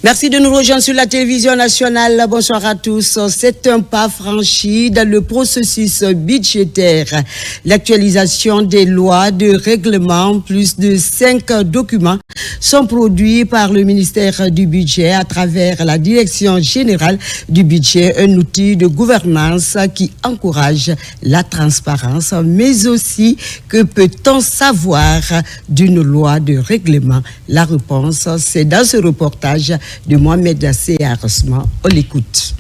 Merci de nous rejoindre sur la télévision nationale. Bonsoir à tous. C'est un pas franchi dans le processus budgétaire. L'actualisation des lois, de règlements, plus de 5 documents sont produits par le ministère du Budget à travers la Direction générale du budget, un outil de gouvernance qui encourage la transparence, mais aussi que peut-on savoir d'une loi de règlement? La réponse, c'est dans ce reportage de Mohamed Assé Arosman. On l'écoute.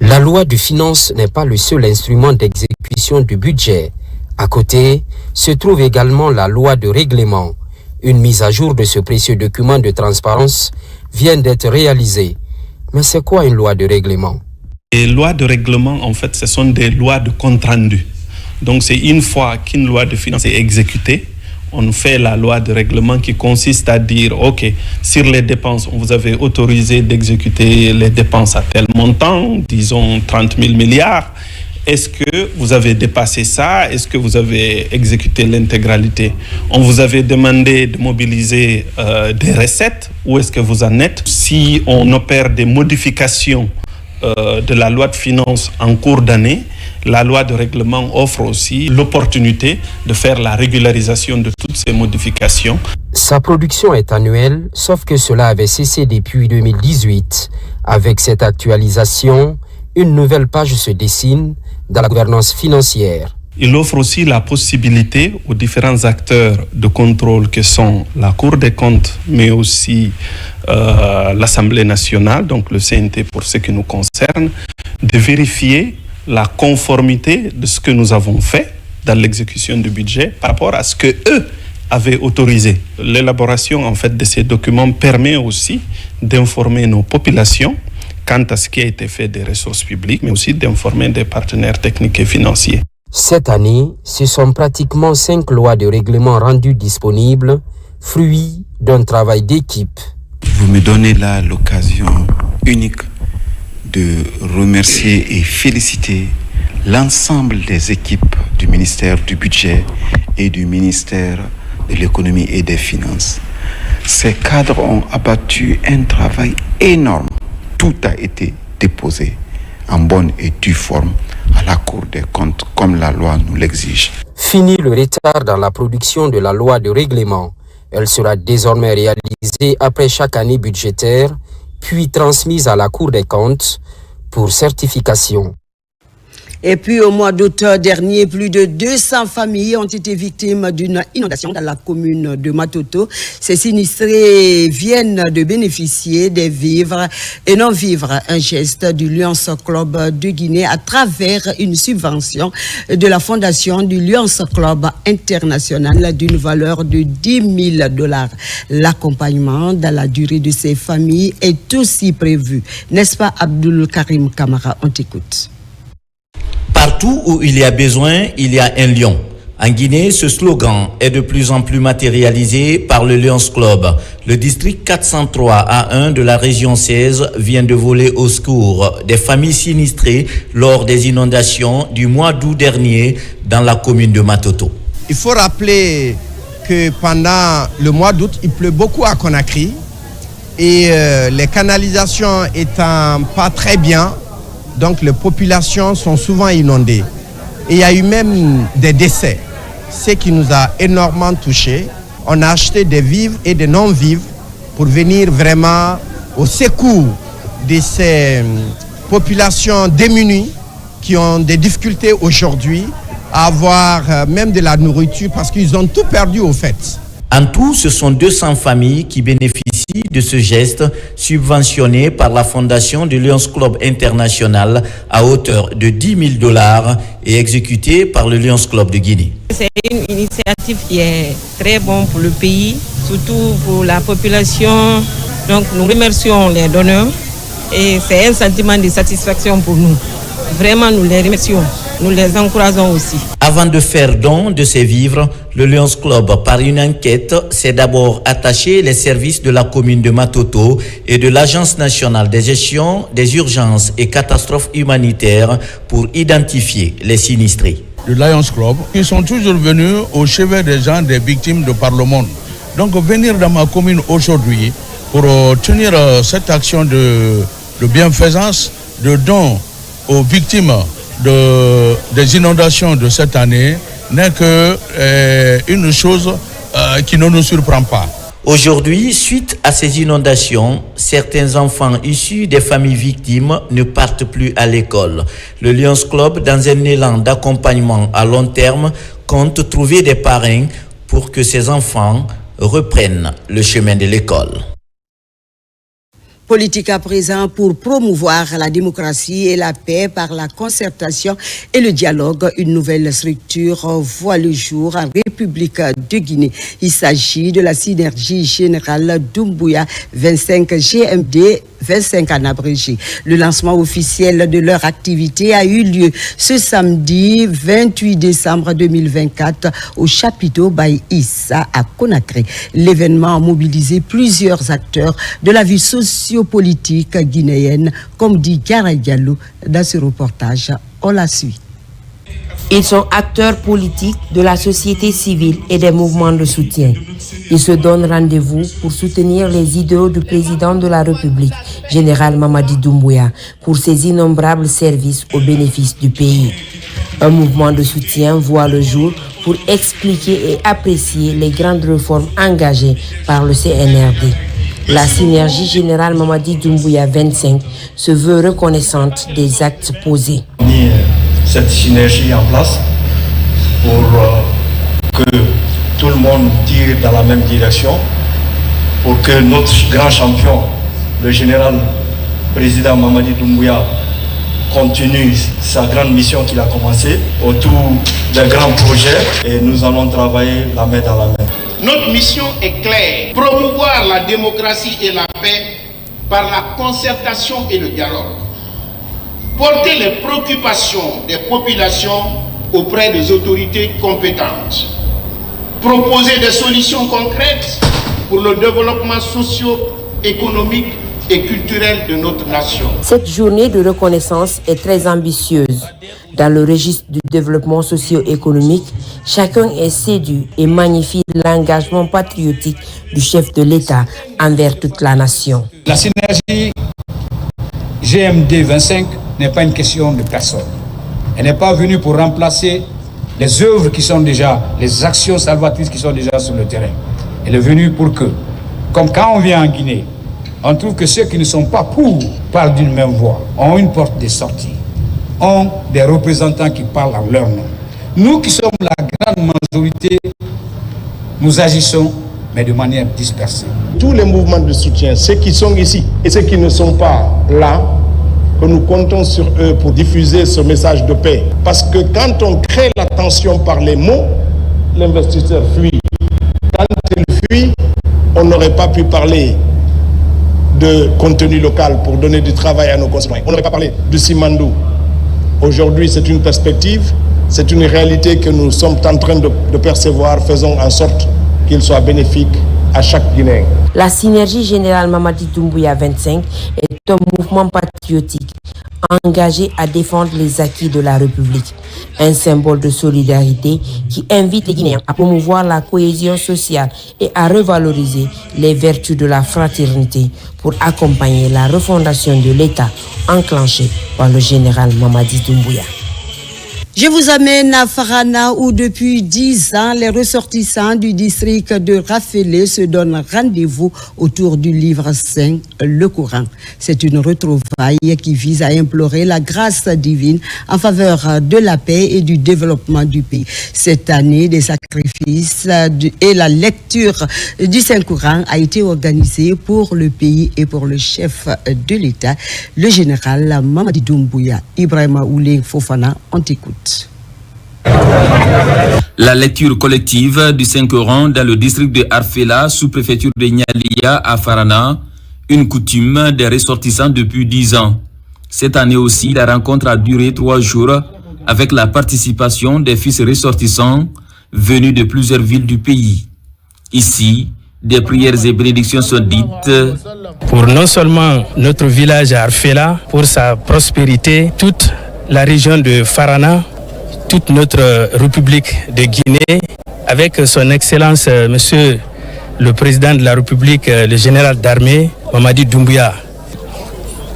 La loi de finances n'est pas le seul instrument d'exécution du budget. À côté, se trouve également la loi de règlement. Une mise à jour de ce précieux document de transparence vient d'être réalisée. Mais c'est quoi une loi de règlement? Les lois de règlement, en fait, ce sont des lois de compte rendu. Donc, c'est une fois qu'une loi de finances est exécutée, on fait la loi de règlement qui consiste à dire, OK, sur les dépenses, on vous avait autorisé d'exécuter les dépenses à tel montant, disons 30 000 milliards. Est-ce que vous avez dépassé ça? Est-ce que vous avez exécuté l'intégralité? On vous avait demandé de mobiliser des recettes. Où est-ce que vous en êtes? Si on opère des modifications de la loi de finances en cours d'année, la loi de règlement offre aussi l'opportunité de faire la régularisation de toutes ces modifications. Sa production est annuelle, sauf que cela avait cessé depuis 2018. Avec cette actualisation, une nouvelle page se dessine dans la gouvernance financière. Il offre aussi la possibilité aux différents acteurs de contrôle que sont la Cour des comptes, mais aussi l'Assemblée nationale, donc le CNT pour ce qui nous concerne, de vérifier la conformité de ce que nous avons fait dans l'exécution du budget par rapport à ce que eux avaient autorisé. L'élaboration en fait de ces documents permet aussi d'informer nos populations quant à ce qui a été fait des ressources publiques, mais aussi d'informer des partenaires techniques et financiers. Cette année, ce sont pratiquement 5 lois de règlement rendues disponibles, fruits d'un travail d'équipe. Vous me donnez là l'occasion unique de remercier et féliciter l'ensemble des équipes du ministère du Budget et du ministère de l'Économie et des Finances. Ces cadres ont abattu un travail énorme. Tout a été déposé en bonne et due forme à la Cour des comptes, comme la loi nous l'exige. Fini le retard dans la production de la loi de règlement. Elle sera désormais réalisée après chaque année budgétaire, puis transmise à la Cour des comptes pour certification. Et puis au mois d'août dernier, plus de 200 familles ont été victimes d'une inondation dans la commune de Matoto. Ces sinistrés viennent de bénéficier des vivres et non-vivres, un geste du Lions Club de Guinée à travers une subvention de la fondation du Lions Club international d'une valeur de $10,000. L'accompagnement dans la durée de ces familles est aussi prévu. N'est-ce pas, Abdul Karim Kamara? On t'écoute. Partout où il y a besoin, il y a un lion. En Guinée, ce slogan est de plus en plus matérialisé par le Lions Club. Le district 403 A1 de la région 16 vient de voler au secours des familles sinistrées lors des inondations du mois d'août dernier dans la commune de Matoto. Il faut rappeler que pendant le mois d'août, il pleut beaucoup à Conakry et les canalisations étant pas très bien, donc les populations sont souvent inondées. Et il y a eu même des décès, ce qui nous a énormément touchés. On a acheté des vivres et des non-vivres pour venir vraiment au secours de ces populations démunies qui ont des difficultés aujourd'hui à avoir même de la nourriture parce qu'ils ont tout perdu au fait. En tout, ce sont 200 familles qui bénéficient de ce geste subventionné par la fondation du Lions Club International à hauteur de $10,000 et exécuté par le Lions Club de Guinée. C'est une initiative qui est très bonne pour le pays, surtout pour la population. Donc nous remercions les donneurs et c'est un sentiment de satisfaction pour nous. Vraiment, nous les remercions. Nous les encourageons aussi. Avant de faire don de ses vivres, le Lions Club, par une enquête, s'est d'abord attaché les services de la commune de Matoto et de l'Agence nationale de gestion des urgences et catastrophes humanitaires pour identifier les sinistrés. Le Lions Club, ils sont toujours venus au chevet des gens, des victimes de par le monde. Donc venir dans ma commune aujourd'hui pour tenir cette action de bienfaisance, de don aux victimes des inondations de cette année n'est que une chose qui ne nous surprend pas. Aujourd'hui, suite à ces inondations, certains enfants issus des familles victimes ne partent plus à l'école. Le Lions Club, dans un élan d'accompagnement à long terme, compte trouver des parrains pour que ces enfants reprennent le chemin de l'école. Politique à présent pour promouvoir la démocratie et la paix par la concertation et le dialogue. Une nouvelle structure voit le jour en République de Guinée. Il s'agit de la Synergie Générale Doumbouya 25 GMD 25 en abrégé. Le lancement officiel de leur activité a eu lieu ce samedi 28 décembre 2024 au chapiteau Baye Issa à Conakry. L'événement a mobilisé plusieurs acteurs de la vie sociopolitique guinéenne, comme dit Gara Diallo dans ce reportage. On la suit. Ils sont acteurs politiques de la société civile et des mouvements de soutien. Ils se donnent rendez-vous pour soutenir les idéaux du président de la République, général Mamadi Doumbouya, pour ses innombrables services au bénéfice du pays. Un mouvement de soutien voit le jour pour expliquer et apprécier les grandes réformes engagées par le CNRD. La Synergie Générale Mamadi Doumbouya 25 se veut reconnaissante des actes posés. Cette synergie en place pour que tout le monde tire dans la même direction, pour que notre grand champion, le général président Mamadi Doumbouya, continue sa grande mission qu'il a commencée autour d'un grand projet, et nous allons travailler la main dans la main. Notre mission est claire, promouvoir la démocratie et la paix par la concertation et le dialogue. Porter les préoccupations des populations auprès des autorités compétentes. Proposer des solutions concrètes pour le développement socio-économique et culturel de notre nation. Cette journée de reconnaissance est très ambitieuse. Dans le registre du développement socio-économique, chacun est séduit et magnifie l'engagement patriotique du chef de l'État envers toute la nation. La synergie GMD 25 n'est pas une question de personne. Elle n'est pas venue pour remplacer les œuvres qui sont déjà, les actions salvatrices qui sont déjà sur le terrain. Elle est venue pour que, comme quand on vient en Guinée, on trouve que ceux qui ne sont pas pour parlent d'une même voix, ont une porte de sortie, ont des représentants qui parlent en leur nom. Nous qui sommes la grande majorité, nous agissons, mais de manière dispersée. Tous les mouvements de soutien, ceux qui sont ici et ceux qui ne sont pas là, que nous comptons sur eux pour diffuser ce message de paix. Parce que quand on crée la tension par les mots, l'investisseur fuit. Quand il fuit, on n'aurait pas pu parler de contenu local pour donner du travail à nos concitoyens. On n'aurait pas parlé de Simandou. Aujourd'hui, c'est une perspective, c'est une réalité que nous sommes en train de percevoir. Faisons en sorte qu'il soit bénéfique à chaque Guinéen. La Synergie Générale Mamadi Doumbouya 25 est un mouvement patriotique engagé à défendre les acquis de la République. Un symbole de solidarité qui invite les Guinéens à promouvoir la cohésion sociale et à revaloriser les vertus de la fraternité pour accompagner la refondation de l'État enclenchée par le général Mamadi Doumbouya. Je vous amène à Farana où depuis 10 ans, les ressortissants du district de Rafélé se donnent rendez-vous autour du livre saint, le Coran. C'est une retrouvaille qui vise à implorer la grâce divine en faveur de la paix et du développement du pays. Cette année, des sacrifices et la lecture du Saint-Coran a été organisée pour le pays et pour le chef de l'État, le général Mamadi Doumbouya. Ibrahima Oulé Fofana, on t'écoute. La lecture collective du Saint-Coran dans le district de Arfela, sous-préfecture de Nialia à Farana, une coutume des ressortissants depuis 10 ans. Cette année aussi, la rencontre a duré 3 jours avec la participation des fils ressortissants venus de plusieurs villes du pays. Ici, des prières et bénédictions sont dites pour non seulement notre village à Arfela, pour sa prospérité, toute la région de Farana, toute notre République de Guinée, avec son Excellence, Monsieur le Président de la République, le général d'armée, Mamadi Doumbouya.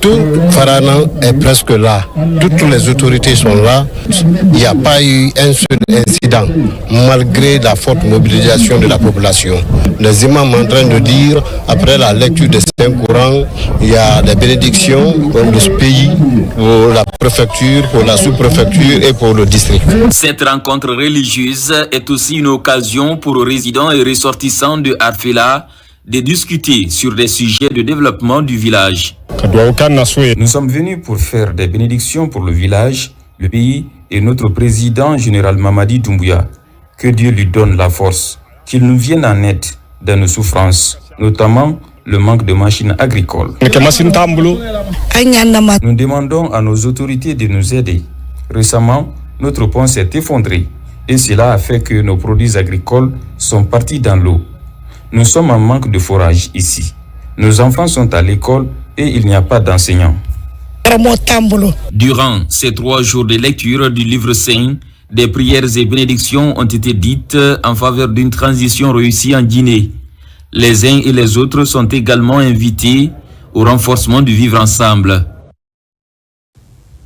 Tout Farana est presque là. Toutes les autorités sont là. Il n'y a pas eu un seul incident, malgré la forte mobilisation de la population. Les imams sont en train de dire, après la lecture des Saint-Courans, il y a des bénédictions pour le pays, pour la préfecture, pour la sous-préfecture et pour le district. Cette rencontre religieuse est aussi une occasion pour les résidents et ressortissants de Arfela de discuter sur des sujets de développement du village. Nous sommes venus pour faire des bénédictions pour le village, le pays et notre président général Mamadi Doumbouya. Que Dieu lui donne la force, qu'il nous vienne en aide dans nos souffrances, notamment le manque de machines agricoles. Nous demandons à nos autorités de nous aider. Récemment, notre pont s'est effondré et cela a fait que nos produits agricoles sont partis dans l'eau. Nous sommes en manque de forage ici. Nos enfants sont à l'école et il n'y a pas d'enseignants. Durant ces 3 jours de lecture du livre saint, des prières et bénédictions ont été dites en faveur d'une transition réussie en Guinée. Les uns et les autres sont également invités au renforcement du vivre ensemble.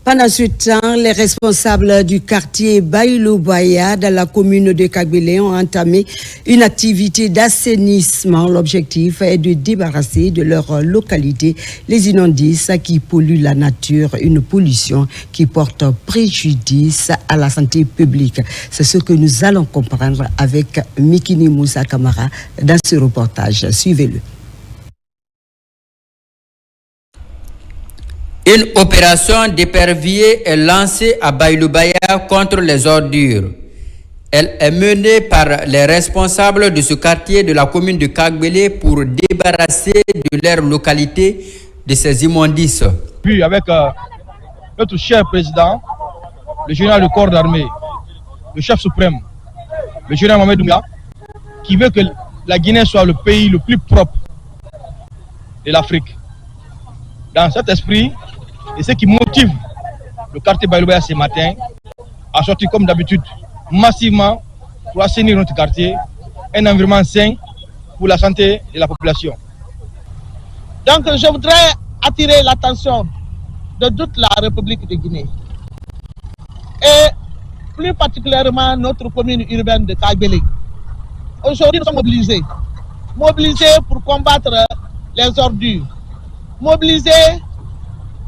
Pendant ce temps, les responsables du quartier Baïlobaya dans la commune de Kagbélé ont entamé une activité d'assainissement. L'objectif est de débarrasser de leur localité les immondices qui polluent la nature, une pollution qui porte préjudice à la santé publique. C'est ce que nous allons comprendre avec Mikini Moussa Kamara dans ce reportage. Suivez-le. Une opération d'épervier est lancée à Baïlobaya contre les ordures. Elle est menée par les responsables de ce quartier de la commune de Kagbélé pour débarrasser de leur localité de ces immondices. Puis avec notre cher président, le général du corps d'armée, le chef suprême, le général Mamadi Doumbouya, qui veut que la Guinée soit le pays le plus propre de l'Afrique. Dans cet esprit, et ce qui motive le quartier Baïlobaya ce matin à sortir comme d'habitude massivement pour assainir notre quartier, un environnement sain pour la santé de la population. Donc je voudrais attirer l'attention de toute la République de Guinée et plus particulièrement notre commune urbaine de Kagbélé. Aujourd'hui nous sommes mobilisés pour combattre les ordures, mobiliser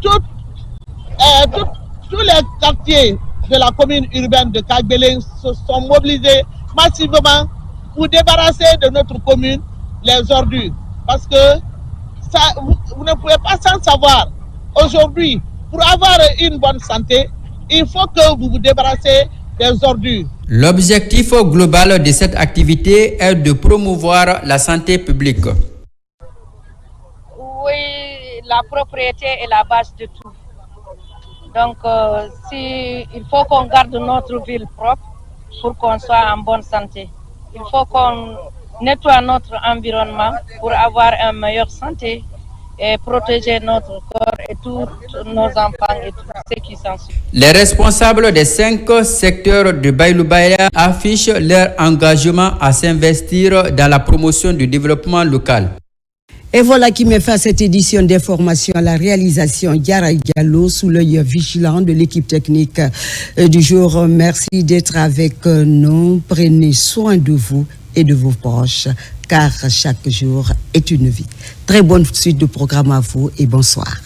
tous les quartiers de la commune urbaine de Kagbélé se sont mobilisés massivement pour débarrasser de notre commune les ordures. Parce que ça, vous ne pouvez pas s'en savoir. Aujourd'hui, pour avoir une bonne santé, il faut que vous vous débarrassez des ordures. L'objectif global de cette activité est de promouvoir la santé publique. Oui, la propriété est la base de tout. Donc, il faut qu'on garde notre ville propre pour qu'on soit en bonne santé. Il faut qu'on nettoie notre environnement pour avoir une meilleure santé et protéger notre corps et tous nos enfants et tout ce qui s'en suit. Les responsables des 5 secteurs de Baïlobaya affichent leur engagement à s'investir dans la promotion du développement local. Et voilà qui met fin à cette édition d'information à la réalisation Yara Diallo sous l'œil vigilant de l'équipe technique du jour. Merci d'être avec nous. Prenez soin de vous et de vos proches, car chaque jour est une vie. Très bonne suite de programme à vous et bonsoir.